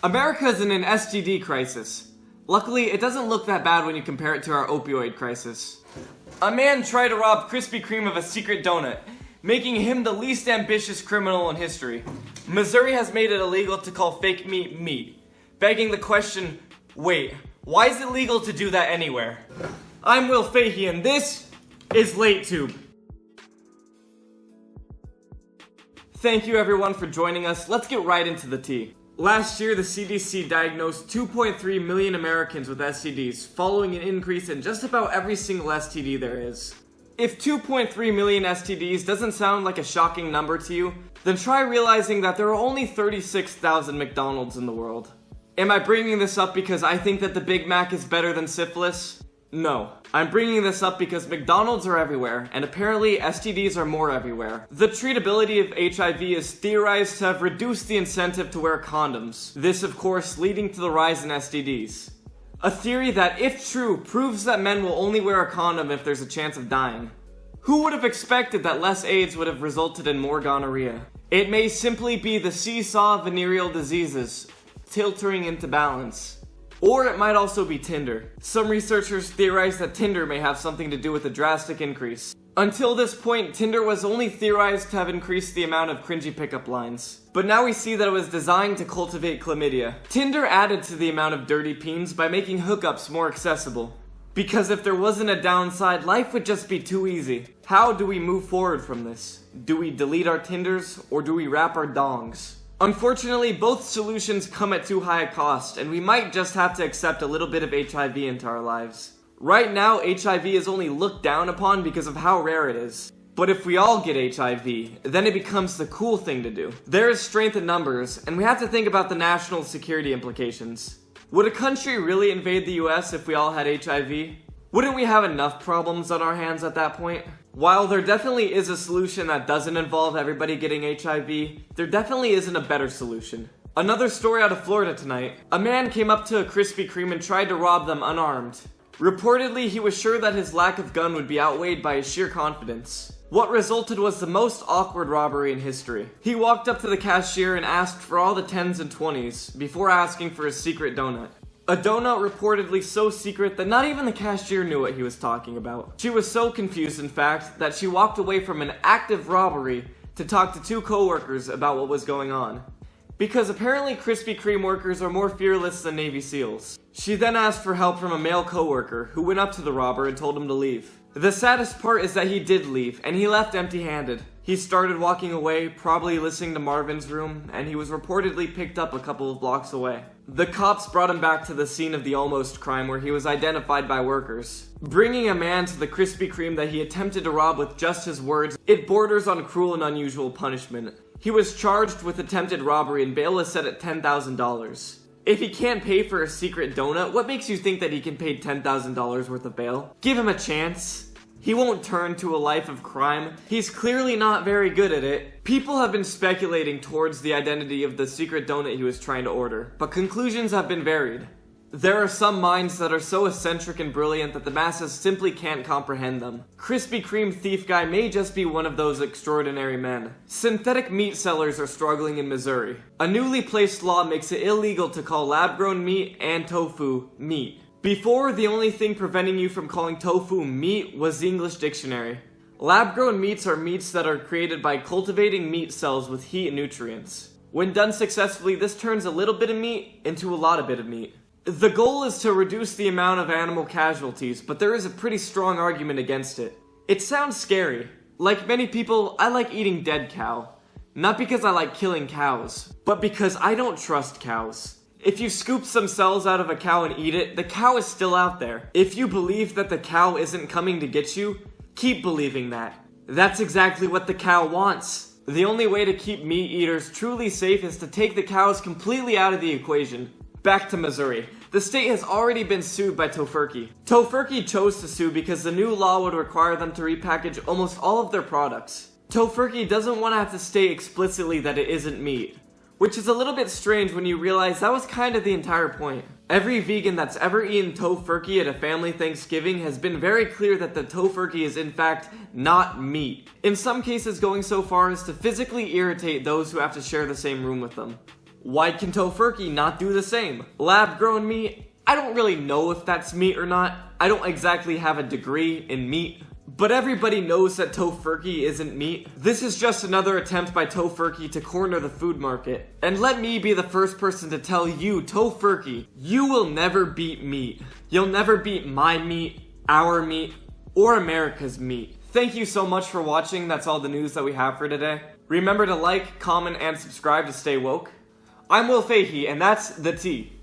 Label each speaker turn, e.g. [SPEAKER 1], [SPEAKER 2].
[SPEAKER 1] America is in an STD crisis. Luckily, it doesn't look that bad when you compare it to our opioid crisis. A man tried to rob Krispy Kreme of a secret donut, making him the least ambitious criminal in history. Missouri has made it illegal to call fake meat meat, begging the question, wait, why is it legal to do that anywhere? I'm Will Fahey, and this is LateTube. Thank you everyone for joining us. Let's get right into the tea. Last year, the CDC diagnosed 2.3 million Americans with STDs, following an increase in just about every single STD there is. If 2.3 million STDs doesn't sound like a shocking number to you, then try realizing that there are only 36,000 McDonald's in the world. Am I bringing this up because I think that the Big Mac is better than syphilis? No. I'm bringing this up because McDonald's are everywhere, and apparently STDs are more everywhere. The treatability of HIV is theorized to have reduced the incentive to wear condoms. This, of course, leading to the rise in STDs. A theory that, if true, proves that men will only wear a condom if there's a chance of dying. Who would have expected that less AIDS would have resulted in more gonorrhea? It may simply be the seesaw of venereal diseases, tilting into balance. Or it might also be Tinder. Some researchers theorize that Tinder may have something to do with the drastic increase. Until this point, Tinder was only theorized to have increased the amount of cringy pickup lines. But now we see that it was designed to cultivate chlamydia. Tinder added to the amount of dirty peens by making hookups more accessible. Because if there wasn't a downside, life would just be too easy. How do we move forward from this? Do we delete our Tinders, or do we wrap our dongs? Unfortunately, both solutions come at too high a cost, and we might just have to accept a little bit of HIV into our lives. Right now, HIV is only looked down upon because of how rare it is. But if we all get HIV, then it becomes the cool thing to do. There is strength in numbers, and we have to think about the national security implications. Would a country really invade the US if we all had HIV? Wouldn't we have enough problems on our hands at that point? While there definitely is a solution that doesn't involve everybody getting HIV, there definitely isn't a better solution. Another story out of Florida tonight. A man came up to a Krispy Kreme and tried to rob them unarmed. Reportedly, he was sure that his lack of gun would be outweighed by his sheer confidence. What resulted was the most awkward robbery in history. He walked up to the cashier and asked for all the 10s and 20s before asking for his secret donut. A donut reportedly so secret that not even the cashier knew what he was talking about. She was so confused, in fact, that she walked away from an active robbery to talk to two coworkers about what was going on. Because apparently Krispy Kreme workers are more fearless than Navy SEALs. She then asked for help from a male coworker who went up to the robber and told him to leave. The saddest part is that he did leave, and he left empty-handed. He started walking away, probably listening to Marvin's Room, and he was reportedly picked up a couple of blocks away. The cops brought him back to the scene of the almost crime where he was identified by workers. Bringing a man to the Krispy Kreme that he attempted to rob with just his words, it borders on cruel and unusual punishment. He was charged with attempted robbery and bail is set at $10,000. If he can't pay for a secret donut, what makes you think that he can pay $10,000 worth of bail? Give him a chance. He won't turn to a life of crime. He's clearly not very good at it. People have been speculating towards the identity of the secret donut he was trying to order, but conclusions have been varied. There are some minds that are so eccentric and brilliant that the masses simply can't comprehend them. Krispy Kreme thief guy may just be one of those extraordinary men. Synthetic meat sellers are struggling in Missouri. A newly placed law makes it illegal to call lab-grown meat and tofu meat. Before, the only thing preventing you from calling tofu meat was the English dictionary. Lab-grown meats are meats that are created by cultivating meat cells with heat and nutrients. When done successfully, this turns a little bit of meat into a lot of bit of meat. The goal is to reduce the amount of animal casualties, but there is a pretty strong argument against it. It sounds scary. Like many people, I like eating dead cow. Not because I like killing cows, but because I don't trust cows. If you scoop some cells out of a cow and eat it, the cow is still out there. If you believe that the cow isn't coming to get you, keep believing that. That's exactly what the cow wants. The only way to keep meat eaters truly safe is to take the cows completely out of the equation. Back to Missouri. The state has already been sued by Tofurkey. Tofurkey chose to sue because the new law would require them to repackage almost all of their products. Tofurkey doesn't want to have to state explicitly that it isn't meat. Which is a little bit strange when you realize that was kind of the entire point. Every vegan that's ever eaten Tofurkey at a family Thanksgiving has been very clear that the Tofurkey is in fact not meat. In some cases going so far as to physically irritate those who have to share the same room with them. Why can Tofurkey not do the same? Lab-grown meat? I don't really know if that's meat or not. I don't exactly have a degree in meat. But everybody knows that Tofurkey isn't meat. This is just another attempt by Tofurkey to corner the food market. And let me be the first person to tell you, Tofurkey, you will never beat meat. You'll never beat my meat, our meat, or America's meat. Thank you so much for watching. That's all the news that we have for today. Remember to like, comment, and subscribe to stay woke. I'm Fahey, and that's the tea.